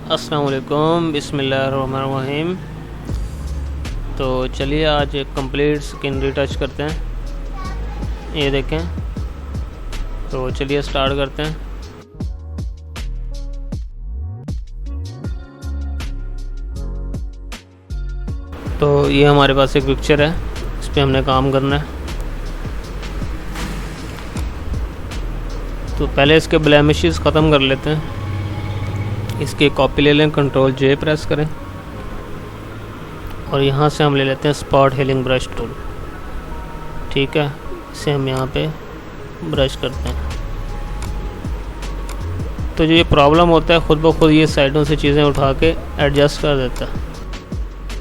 अस्सलाम वालेकुम, बिस्मिल्लाहिर्रहमानिर्रहीम। तो चलिए आज एक कंप्लीट स्किन रिटच करते हैं। ये देखें, तो चलिए स्टार्ट करते हैं। तो ये हमारे पास एक पिक्चर है, इस पर हमने काम करना है। तो पहले इसके ब्लेमिशेस ख़त्म कर लेते हैं। इसकी कॉपी ले लें, कंट्रोल जे प्रेस करें और यहाँ से हम ले लेते हैं स्पॉट हीलिंग ब्रश टूल। ठीक है, इसे हम यहाँ पे ब्रश करते हैं। तो जो ये प्रॉब्लम होता है, ख़ुद ब खुद ये साइडों से चीज़ें उठा के एडजस्ट कर देता है।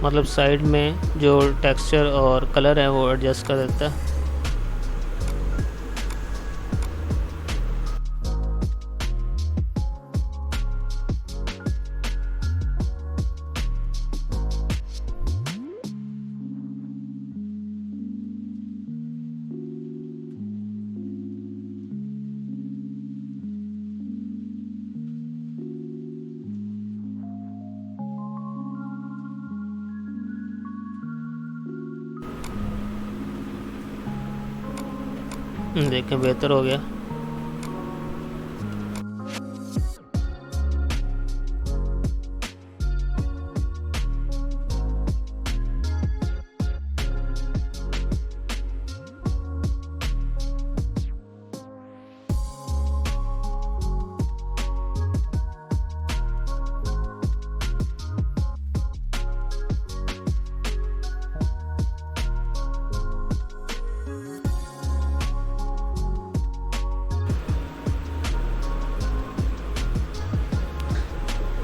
मतलब साइड में जो टेक्सचर और कलर है वो एडजस्ट कर देता है। देखें, बेहतर हो गया।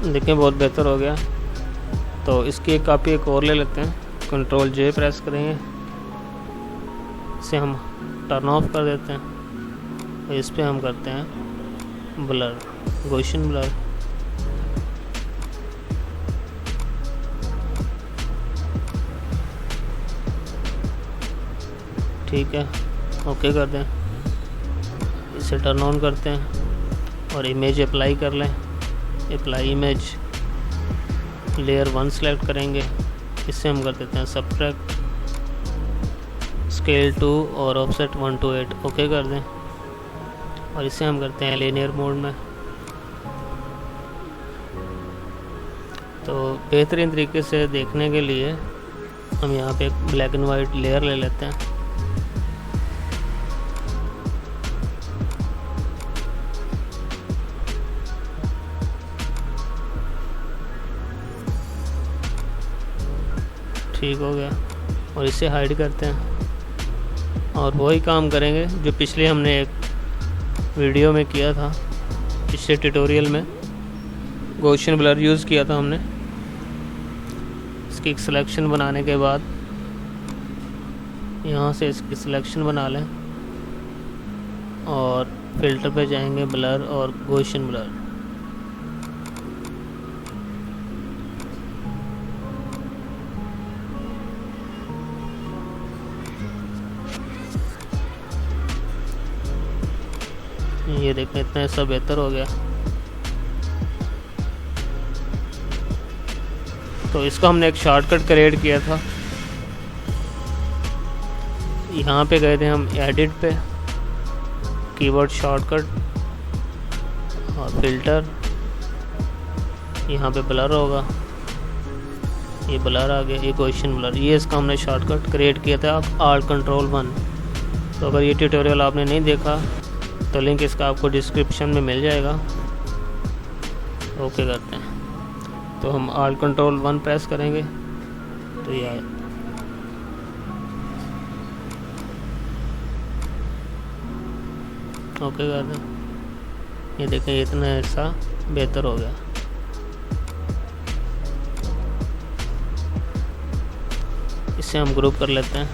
देखें, बहुत बेहतर हो गया। तो इसकी एक कॉपी एक और ले लेते हैं, कंट्रोल जे प्रेस करेंगे, इसे हम टर्न ऑफ कर देते हैं। तो इस पे हम करते हैं ब्लर, गॉसियन ब्लर। ठीक है, ओके कर दें। इसे टर्न ऑन करते हैं और इमेज अप्लाई कर लें। अप्लाई इमेज, लेयर 1 सेलेक्ट करेंगे, इससे हम कर देते हैं सब्ट्रैक्ट, स्केल 2 और ऑफसेट 1:8। ओके कर दें और इसे हम करते हैं लीनियर मोड में। तो बेहतरीन तरीके से देखने के लिए हम यहाँ पे एक ब्लैक एंड वाइट लेयर ले लेते हैं। ठीक हो गया और इसे हाइड करते हैं और वही काम करेंगे जो पिछले हमने एक वीडियो में किया था। पिछले ट्यूटोरियल में गॉसियन ब्लर यूज़ किया था हमने। इसकी एक सिलेक्शन बनाने के बाद यहाँ से इसकी सिलेक्शन बना लें और फिल्टर पे जाएंगे, ब्लर और गॉसियन ब्लर। ये देखें, इतना ऐसा बेहतर हो गया। तो इसका हमने एक शॉर्टकट क्रिएट किया था। यहाँ पे गए थे हम एडिट पे, कीवर्ड शॉर्टकट और फिल्टर, यहाँ पे ब्लर होगा, ये ब्लर आ गया, ये गॉसियन ब्लर। ये इसका हमने शॉर्टकट क्रिएट किया था Alt Control 1। तो अगर ये ट्यूटोरियल आपने नहीं देखा तो लिंक इसका आपको डिस्क्रिप्शन में मिल जाएगा। ओके करते हैं। तो हम Alt Control 1 प्रेस करेंगे तो ये आए। ओके कर दें। ये देखें, इतना ऐसा बेहतर हो गया। इसे हम ग्रुप कर लेते हैं,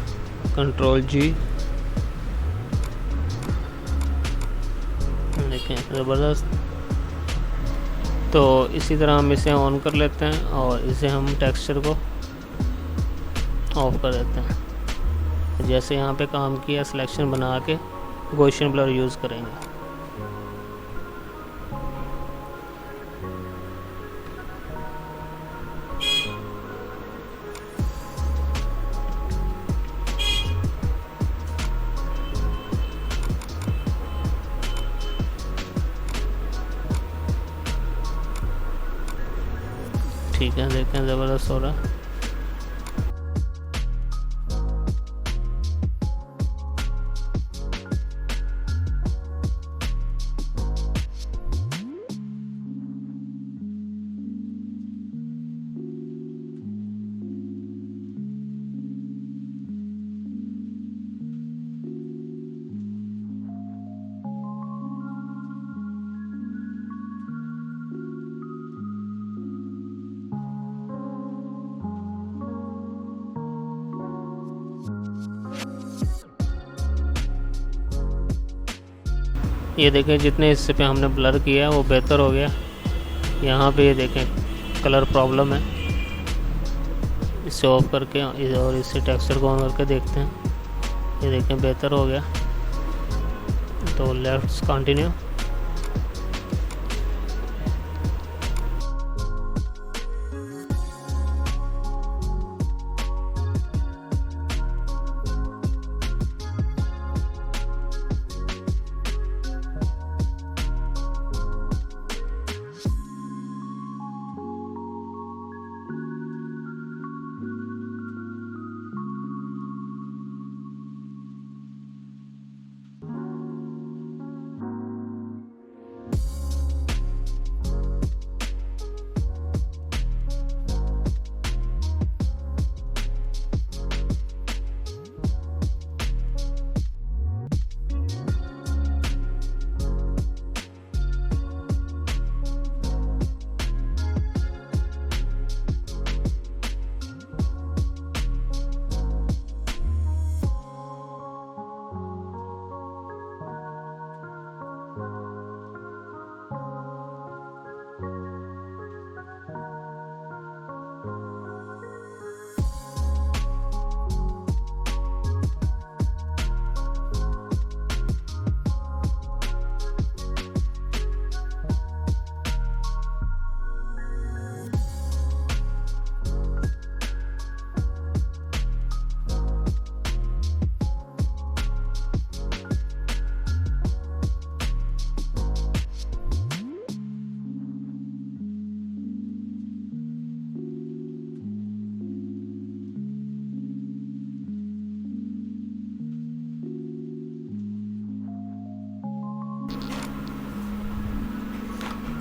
कंट्रोल जी। देखें, ज़बरदस्त। तो इसी तरह हम इसे ऑन कर लेते हैं और इसे हम टेक्सचर को ऑफ कर देते हैं। जैसे यहाँ पे काम किया, सिलेक्शन बना के गॉसियन ब्लर यूज़ करेंगे। ठीक है, देखें ज़बरदस्त हो रहा है। ये देखें जितने हिस्से पे हमने ब्लर किया है वो बेहतर हो गया। यहाँ पे ये देखें कलर प्रॉब्लम है, इसे ऑफ करके और इससे टेक्सचर को ऑन करके देखते हैं। ये देखें बेहतर हो गया। तो लेट्स कंटिन्यू।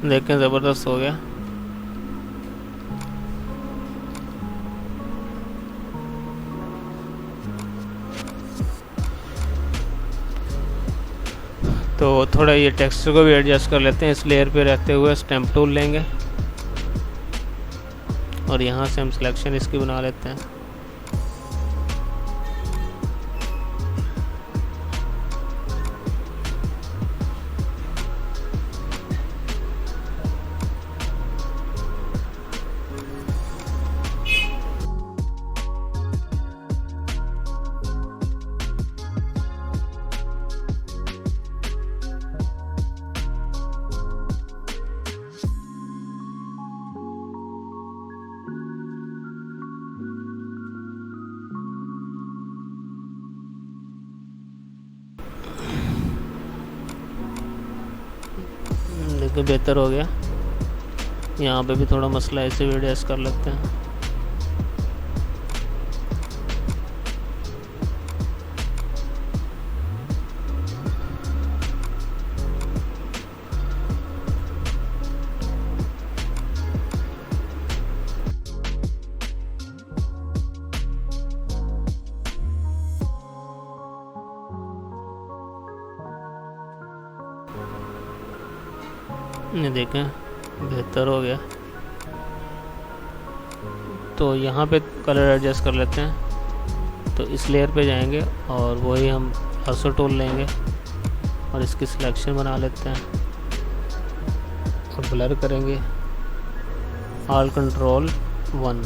देखें ज़बरदस्त हो गया। तो थोड़ा ये टेक्सचर को भी एडजस्ट कर लेते हैं। इस लेयर पे रहते हुए स्टैम्प टूल लेंगे और यहाँ से हम सिलेक्शन इसकी बना लेते हैं। देखिए बेहतर हो गया। यहाँ पे भी थोड़ा मसला है, इसे भी एडजस्ट कर लेते हैं। ये देखें बेहतर हो गया। तो यहाँ पे कलर एडजस्ट कर लेते हैं। तो इस लेयर पे जाएंगे और वही हम लासो टूल लेंगे और इसकी सिलेक्शन बना लेते हैं और ब्लर करेंगे ऑल कंट्रोल 1।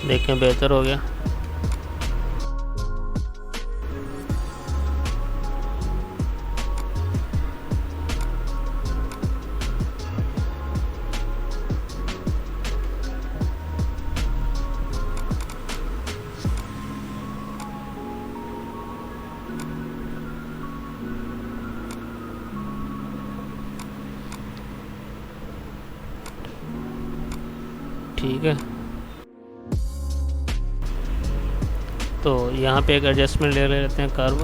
देखें बेहतर हो गया। ठीक है, तो यहाँ पे एक एडजस्टमेंट ले लेते हैं कर्व,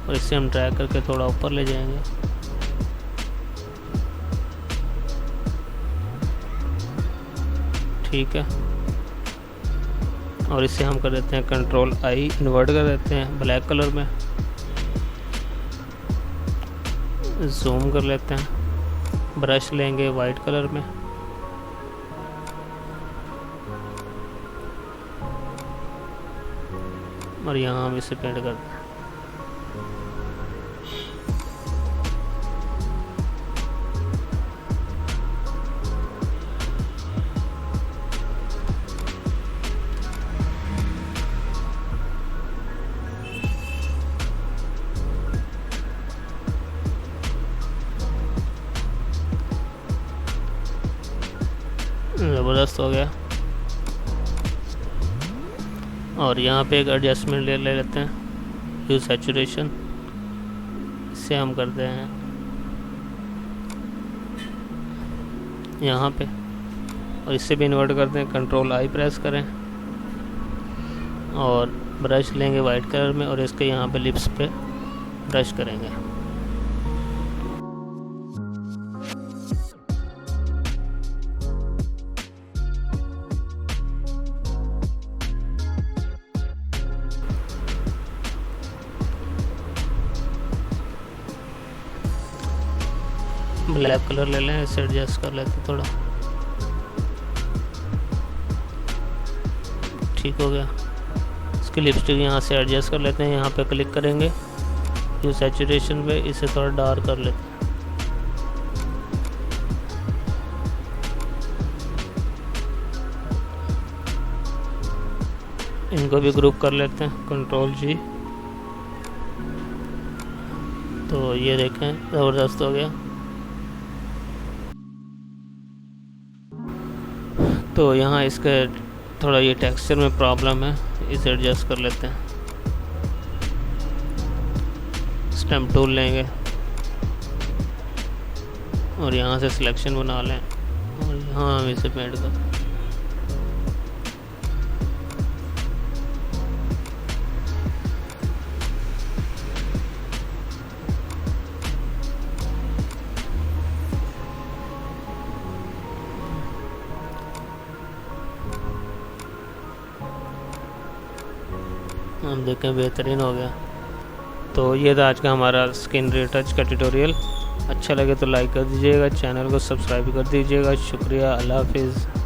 और इससे हम ड्रैग करके थोड़ा ऊपर ले जाएंगे। ठीक है, और इसे हम कर देते हैं कंट्रोल आई, इन्वर्ट कर देते हैं ब्लैक कलर में, जूम कर लेते हैं, ब्रश लेंगे वाइट कलर में, और यहाँ हम इसे पेंट करते हैं। ज़बरदस्त हो गया। और यहाँ पे एक एडजस्टमेंट ले लेते हैं, यूज सैचुरेशन, इसे हम करते हैं यहाँ पे, और इससे भी इन्वर्ट करते हैं, कंट्रोल आई प्रेस करें, और ब्रश लेंगे वाइट कलर में, और इसके यहाँ पे लिप्स पे ब्रश करेंगे। ब्लैक कलर ले लें, इसे एडजस्ट कर लेते थोड़ा। ठीक हो गया। इसकी लिपस्टिक यहाँ से एडजस्ट कर लेते हैं, यहाँ पे क्लिक करेंगे, ये सैचुरेशन पे, इसे थोड़ा डार्क कर लेते हैं। इनको भी ग्रुप कर लेते हैं, कंट्रोल जी। तो ये देखें ज़बरदस्त हो गया। तो यहाँ इसके थोड़ा ये टेक्सचर में प्रॉब्लम है, इसे एडजस्ट कर लेते हैं। स्टैम्प टूल लेंगे और यहाँ से सिलेक्शन बना लें, और यहाँ हम इसे पेंट कर। हम देखें बेहतरीन हो गया। तो ये था आज का हमारा स्किन रिटच का ट्यूटोरियल। अच्छा लगे तो लाइक कर दीजिएगा, चैनल को सब्सक्राइब कर दीजिएगा। शुक्रिया, अल्लाह हाफिज़।